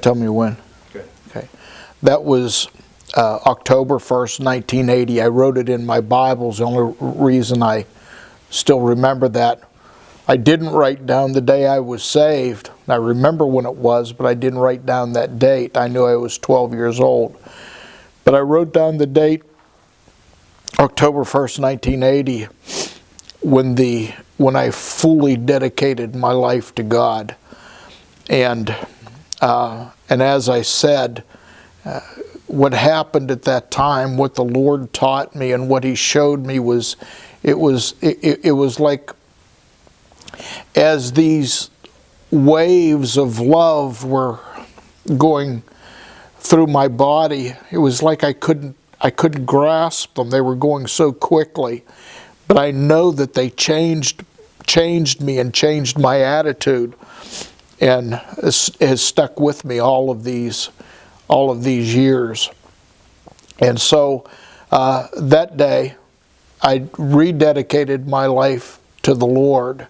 Tell me when. Good. Okay. That was October 1st, 1980. I wrote it in my Bibles. The only reason I still remember that. I didn't write down the day I was saved. I remember when it was, but I didn't write down that date. I knew I was 12 years old. But I wrote down the date, October 1st, 1980, when I fully dedicated my life to God. And as I said, what happened at that time, what the Lord taught me and what He showed me was, it was like as these waves of love were going through my body, it was like I couldn't grasp them. They were going so quickly, but I know that they changed me and changed my attitude, and has stuck with me all of these years. And so that day, I rededicated my life to the Lord,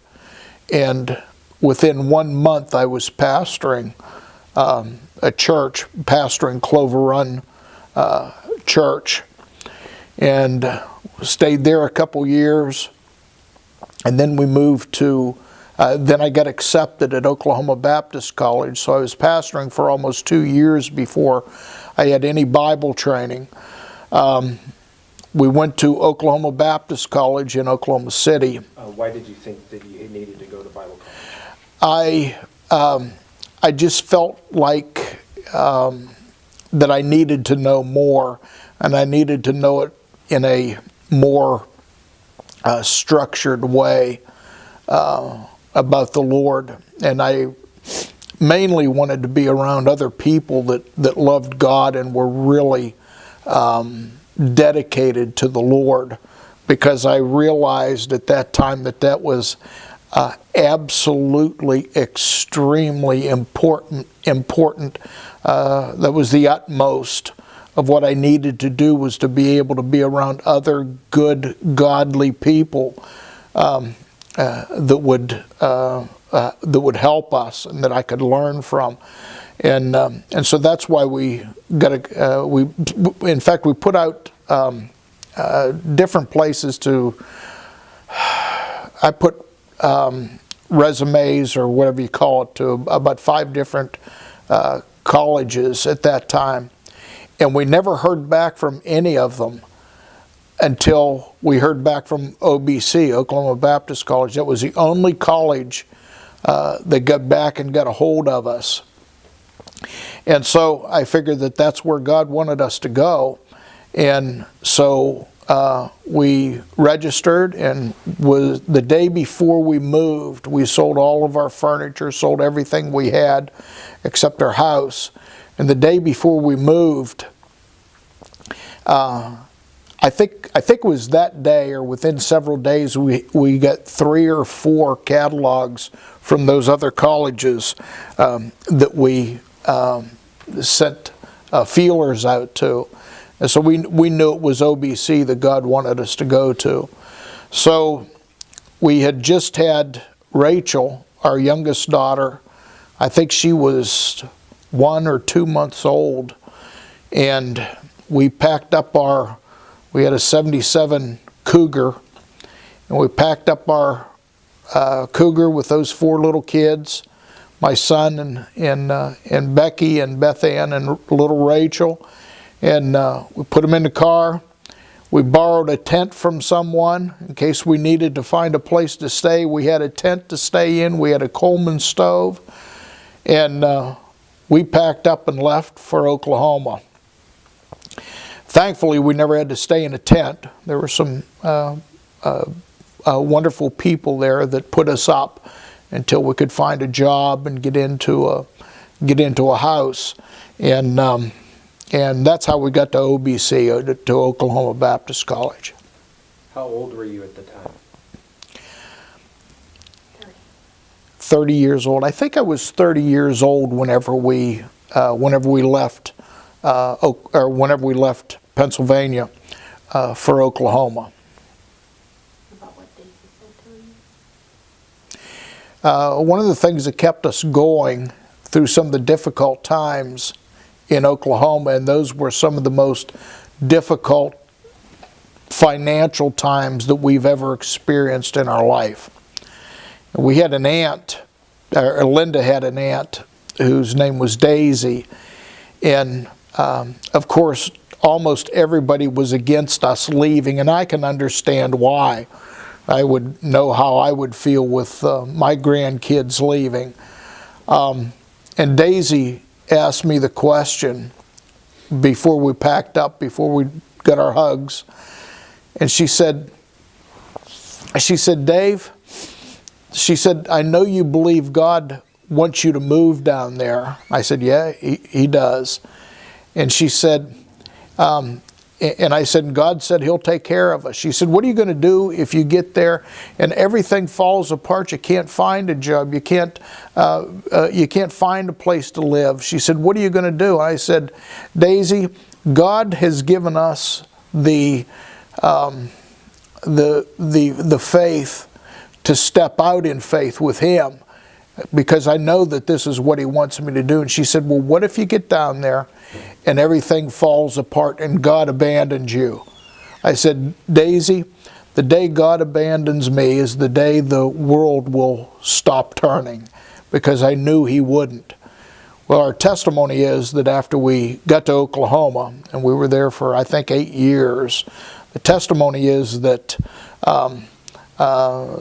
and within 1 month, I was pastoring a church, pastoring Clover Run Church, and stayed there a couple years, and then we moved to. Then I got accepted at Oklahoma Baptist College, so I was pastoring for almost 2 years before I had any Bible training. We went to Oklahoma Baptist College in Oklahoma City. Why did you think that you needed to go to Bible college? I just felt like that I needed to know more, and I needed to know it in a more structured way about the Lord. And I mainly wanted to be around other people that loved God and were really dedicated to the Lord, because I realized at that time that was absolutely extremely important. That was the utmost of what I needed to do, was to be able to be around other good, godly people that would help us and that I could learn from. And so that's why we put out different places to. I put resumes, or whatever you call it, to about 5 different colleges at that time, and we never heard back from any of them until we heard back from OBC, Oklahoma Baptist College. That was the only college that got back and got a hold of us. And so I figured that that's where God wanted us to go. And so we registered, and was the day before we moved, we sold all of our furniture, sold everything we had except our house. And the day before we moved, I think it was that day, or within several days, we got 3 or 4 catalogs from those other colleges that we sent feelers out to. And so we knew it was OBC that God wanted us to go to. So we had just had Rachel, our youngest daughter. I think she was 1 or 2 months old, and we packed up we had a 77 Cougar, and we packed up our Cougar with those 4 little kids, my son and Becky and Beth Ann and little Rachel, and we put them in the car. We borrowed a tent from someone in case we needed to find a place to stay. We had a tent to stay in. We had a Coleman stove, and we packed up and left for Oklahoma. Thankfully, we never had to stay in a tent. There were some wonderful people there that put us up until we could find a job and get into a house, and that's how we got to OBC, to Oklahoma Baptist College. How old were you at the time? 30 years old. I think I was 30 years old whenever we left, or whenever we left Pennsylvania for Oklahoma. About what date is that to you? One of the things that kept us going through some of the difficult times in Oklahoma, and those were some of the most difficult financial times that we've ever experienced in our life. We had an aunt, or Linda had an aunt whose name was Daisy, and of course almost everybody was against us leaving, and I can understand why. I would know how I would feel with my grandkids leaving. And Daisy asked me the question before we packed up, before we got our hugs, and she said, Dave, she said, I know you believe God wants you to move down there. I said, yeah, he does. And she said, and I said, God said He'll take care of us. She said, what are you going to do if you get there and everything falls apart? You can't find a job. You can't find a place to live. She said, what are you going to do? I said, Daisy, God has given us the faith to step out in faith with Him, because I know that this is what He wants me to do. And she said, well, what if you get down there and everything falls apart and God abandons you? I said, Daisy, the day God abandons me is the day the world will stop turning, because I knew He wouldn't. Well, our testimony is that after we got to Oklahoma, and we were there for, I think, 8 years, the testimony is that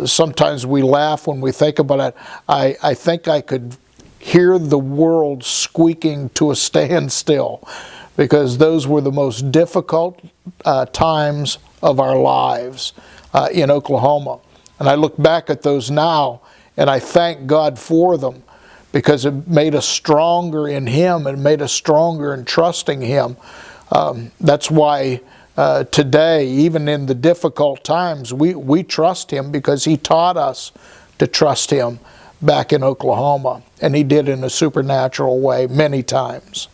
sometimes we laugh when we think about it. I think I could hear the world squeaking to a standstill, because those were the most difficult times of our lives in Oklahoma. And I look back at those now, and I thank God for them, because it made us stronger in Him and made us stronger in trusting Him. That's why today, even in the difficult times, we trust Him, because He taught us to trust Him back in Oklahoma. And He did in a supernatural way many times.